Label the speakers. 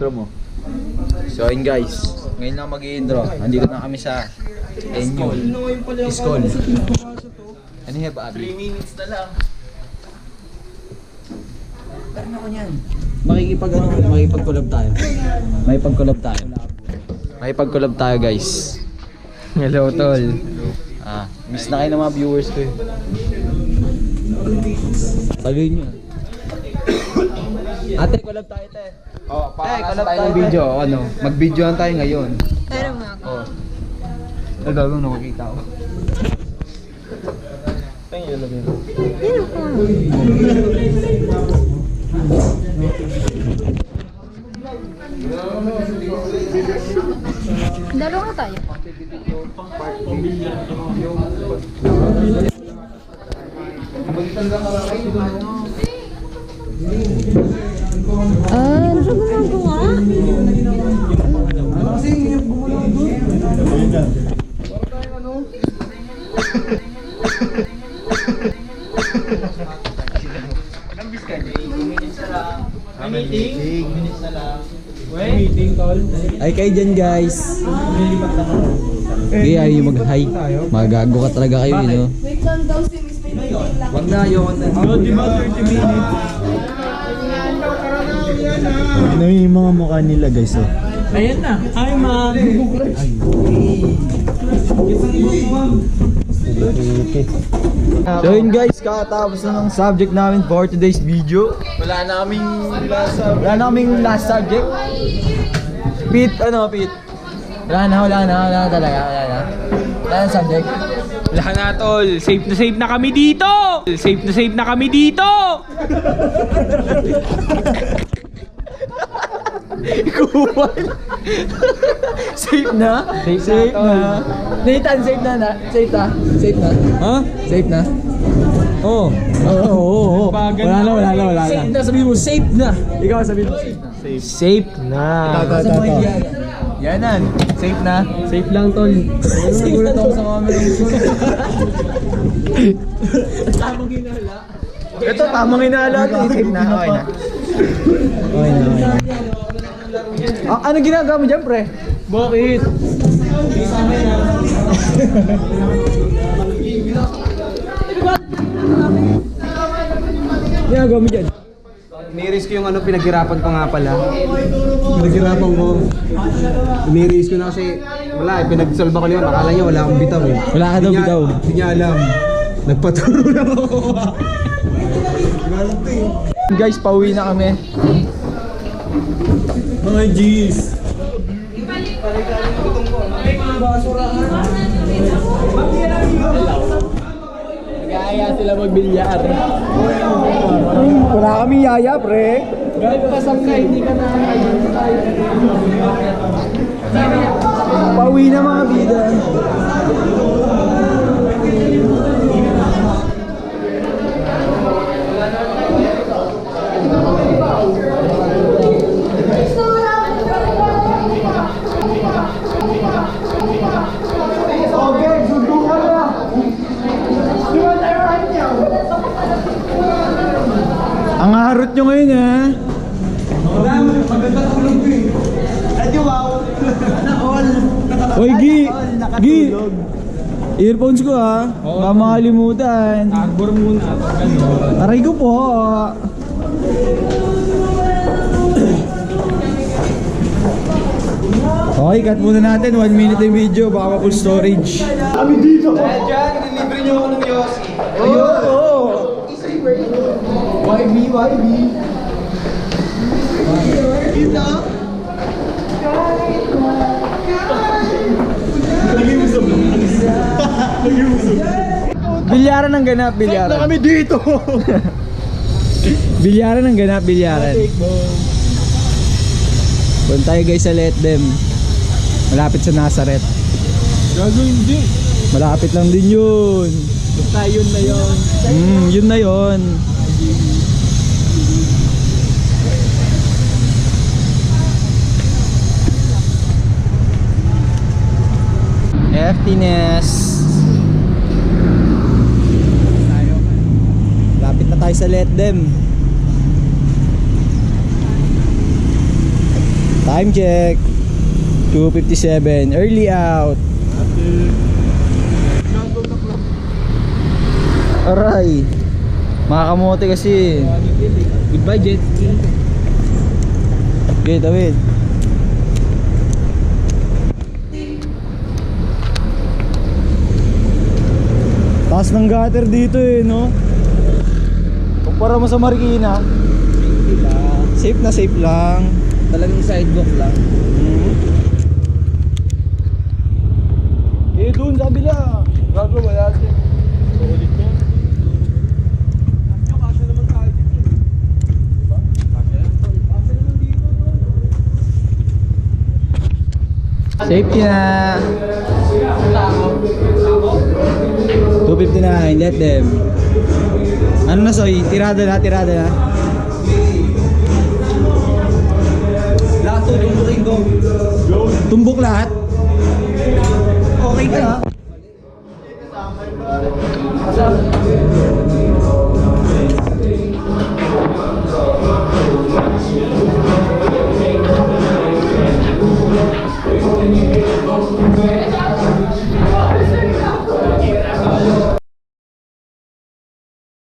Speaker 1: intro mo. So ayun guys, ngayon lang mag-i-intro. Nandito na kami sa Enyo. Iskol. Ano yung Abby?
Speaker 2: 3 minutes na lang.
Speaker 1: Tara ko niyan. Makikipag-collab tayo. Makipag-collab tayo guys. Hello tol. Miss na kayo ng mga viewers ko eh. Taluin nyo. Ate, collab tayo te. Collab tayo ng video. Mag-videoan tayo ngayon.
Speaker 3: Pero mo ako.
Speaker 1: Nagagawang nakakita ko.
Speaker 3: Pero po. Lalo nga tayo. Nasa gumagawa?
Speaker 1: Ay kayo dyan guys. Okay, ayaw yung mag-hi. Magago ka talaga kayo, you know.
Speaker 3: Wait lang daw si Miss May meeting lang.
Speaker 1: Wag na, ayoko na.
Speaker 2: Di ba 30 minutes?
Speaker 4: Ano yung mga mukha nila guys oh.
Speaker 2: Ayan na. Hi ma'am.
Speaker 1: So yun guys, kakatapos na ng subject namin for today's video.
Speaker 2: Wala naming
Speaker 1: last subject. Pete, Pete? Wala na talaga, wala na. Wala na subject.
Speaker 2: Wala na tol. Safe na kami dito. Safe na kami dito.
Speaker 1: Kuwan. Safe na? Safe na. Nathan, safe na. Ha? Safe na? Oo. Wala na. Safe na, sabihin mo, safe na. Ikaw sabihin mo, safe na. Safe na. Yanan, safe na. Safe lang, tol. Nagulat ako sa camera. Tamang hinala. Ito, tamang hinala. Safe na, okay na. Ano ginagawa mo dyan, pre?
Speaker 2: Bakit?
Speaker 1: Ginagawa mo dyan?
Speaker 4: Ni-raise ko yung pinaghirapan ko nga pala. Pinaghirapan ko. Ni-raise ko na kasi wala eh, pinagsalba ko naman. Akala niya wala akong bitaw eh.
Speaker 1: Wala ka daw bitaw.
Speaker 4: Hindi niya alam. Nagpaturo lang ako.
Speaker 1: Guys, pauwi na kami.
Speaker 4: Mga G's.
Speaker 1: Nag-aaya sila magbilyar. Wala kami yaya, pre. Kahit pasang ka, hindi ka na pauwi na mga bida. Ang harot nyo ngayon eh.
Speaker 4: Maganda tulog ko eh. Ay, wow. Nakol.
Speaker 1: Oy, Gi! Earphones ko ha. Baka makalimutan.
Speaker 2: Agbor muna.
Speaker 1: Aray ko po. Okay, cut muna natin. 1 minute yung video. Baka full storage.
Speaker 4: Kami dito. Dahil dyan, nilibre niyo ako ng Yossi.
Speaker 1: Oo! YB.
Speaker 4: Dito.
Speaker 1: Bilyaran ng ganap, bilyaran.
Speaker 4: Kami dito.
Speaker 1: Bilyaran ng ganap, bilyaran. Punta tayo guys sa Let Them. Malapit sa Nazareth.
Speaker 2: Gago hindi.
Speaker 1: Malapit lang din yun.
Speaker 2: Basta yun na yun.
Speaker 1: Yun na yun. Heftiness. Lapit na tayo sa Let Them. Time check. 2:57. Early out. Aray. Mga kamote kasi.
Speaker 2: Goodbye, jet ski.
Speaker 1: Okay, David. Taas ng gutter dito eh, no? Kumpara mo sa Marikina. Safe na safe lang.
Speaker 2: Talagang sidewalk lang.
Speaker 1: Eh, doon sa kabila. Gago, wala din. Sulit yan. Kasya naman tayo dito. Diba? Kasya naman dito. Safety na. 2:59, let them. Ano na, Soy? Tirada na, tirada na.
Speaker 2: Lahat to, tumbukin ko.
Speaker 1: Tumbok lahat.
Speaker 2: Okay ka ha?